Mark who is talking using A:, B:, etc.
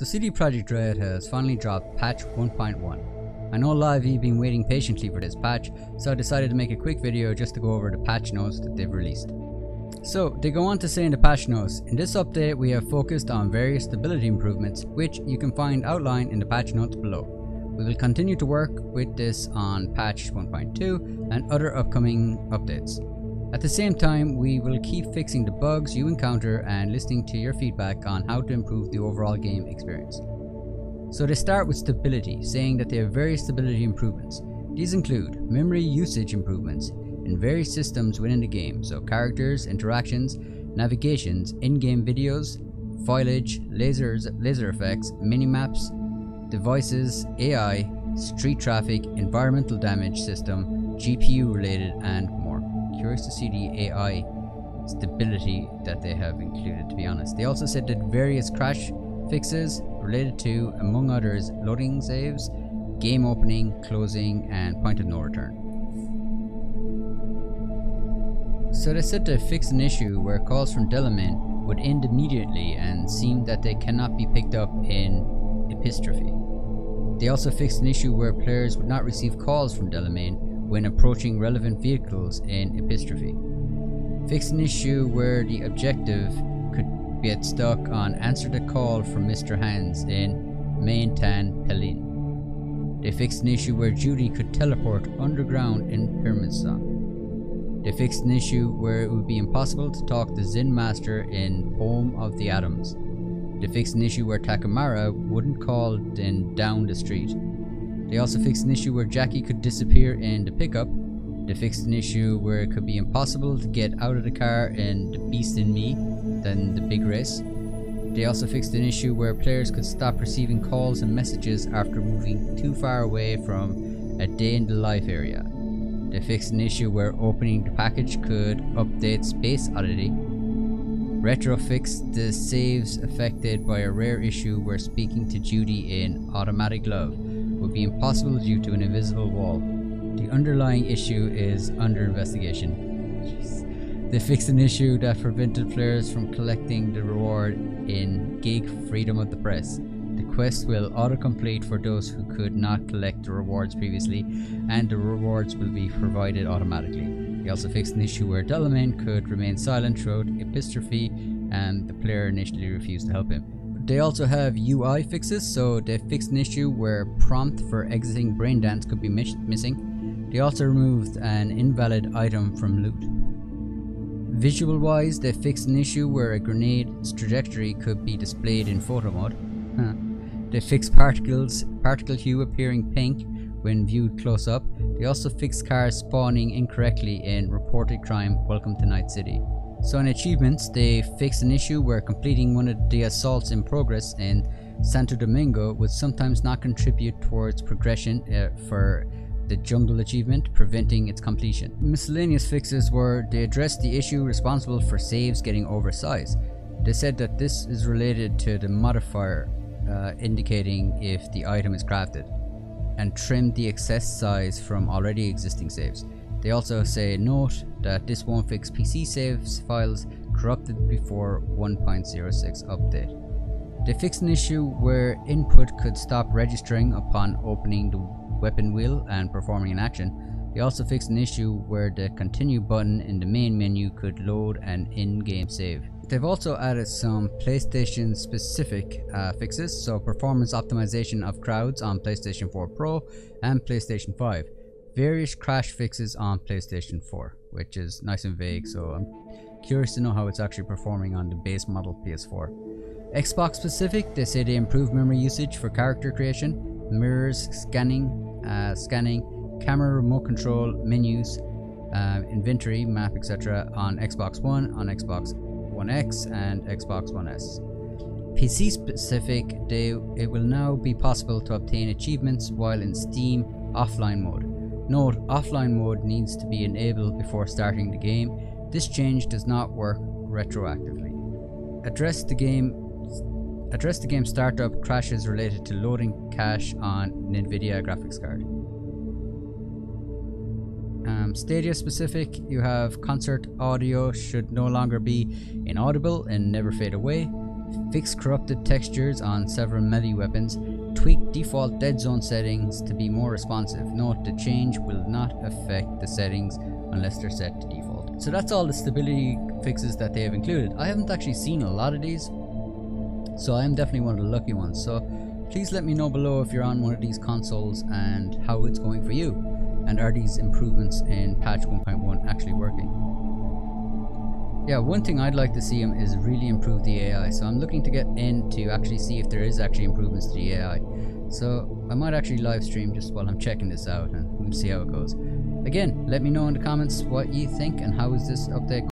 A: So CD Projekt Red has finally dropped patch 1.1. I know a lot of you have been waiting patiently for this patch, so I decided to make a quick video just to go over the patch notes that they've released. So they go on to say in the patch notes, in this update we have focused on various stability improvements which you can find outlined in the patch notes below. We will continue to work with this on patch 1.2 and other upcoming updates. At the same time, we will keep fixing the bugs you encounter and listening to your feedback on how to improve the overall game experience. So they start with stability, saying that they have various stability improvements. These include memory usage improvements in various systems within the game, so characters, interactions, navigations, in-game videos, foliage, laser effects, minimaps, devices, AI, street traffic, environmental damage system, GPU related, and more. Curious to see the AI stability that they have included, to be honest. They also said that various crash fixes related to, among others, loading saves, game opening, closing, and point of no return. So they said they fixed an issue where calls from Delamain would end immediately and seemed that they cannot be picked up in epistrophe. They also fixed an issue where players would not receive calls from Delamain when approaching relevant vehicles in epistrophe. Fixed an issue where the objective could get stuck on answer the call from Mr. Hands in Main Tan Pelin. They fixed an issue where Judy could teleport underground in Pyramid Song. They fixed an issue where it would be impossible to talk to Zen Master in Home of the Atoms. They fixed an issue where Takamara wouldn't call then down the street. They also fixed an issue where Jackie could disappear in the pickup. They fixed an issue where it could be impossible to get out of the car in The Beast in Me, then The Big Race. They also fixed an issue where players could stop receiving calls and messages after moving too far away from a day in the life area. They fixed an issue where opening the package could update Space Oddity. Retro fixed the saves affected by a rare issue where speaking to Judy in Automatic Love would be impossible due to an invisible wall. The underlying issue is under investigation. Jeez. They fixed an issue that prevented players from collecting the reward in Gig Freedom of the Press. The quest will autocomplete for those who could not collect the rewards previously, and the rewards will be provided automatically. They also fixed an issue where Delamain could remain silent throughout epistrophe and the player initially refused to help him. They also have UI fixes, so they fixed an issue where prompt for exiting Braindance could be missing. They also removed an invalid item from loot. Visual wise, they fixed an issue where a grenade's trajectory could be displayed in photo mode. They fixed particle hue appearing pink when viewed close up. They also fixed cars spawning incorrectly in Reported Crime Welcome to Night City. So in achievements, they fixed an issue where completing one of the assaults in progress in Santo Domingo would sometimes not contribute towards progression for the jungle achievement, preventing its completion. Miscellaneous fixes were they addressed the issue responsible for saves getting oversized. They said that this is related to the modifier indicating if the item is crafted, and trimmed the excess size from already existing saves. They also say note that this won't fix PC saves files corrupted before 1.06 update. They fixed an issue where input could stop registering upon opening the weapon wheel and performing an action. They also fixed an issue where the continue button in the main menu could load an in-game save. They've also added some PlayStation specific fixes, so performance optimization of crowds on PlayStation 4 Pro and PlayStation 5. Various crash fixes on PlayStation 4, which is nice and vague, so I'm curious to know how it's actually performing on the base model PS4. Xbox specific, they say they improved memory usage for character creation, mirrors, scanning, camera remote control, menus, inventory, map, etc. on Xbox One, on Xbox One X, and Xbox One S. PC specific, it will now be possible to obtain achievements while in Steam offline mode. Note, offline mode needs to be enabled before starting the game. This change does not work retroactively. Address the game startup crashes related to loading cache on NVIDIA graphics card. Stadia specific, you have concert audio should no longer be inaudible and never fade away. fix corrupted textures on several melee weapons, tweak default dead zone settings to be more responsive. Note the change will not affect the settings unless they're set to default. So that's all the stability fixes that they have included. I haven't actually seen a lot of these, so I am definitely one of the lucky ones. So please let me know below if you're on one of these consoles and how it's going for you. And are these improvements in patch 1.1 actually working? Yeah, one thing I'd like to see them is really improve the AI. So I'm looking to get in to actually see if there is actually improvements to the AI. So I might actually live stream just while I'm checking this out and we'll see how it goes. Again, let me know in the comments what you think and how is this update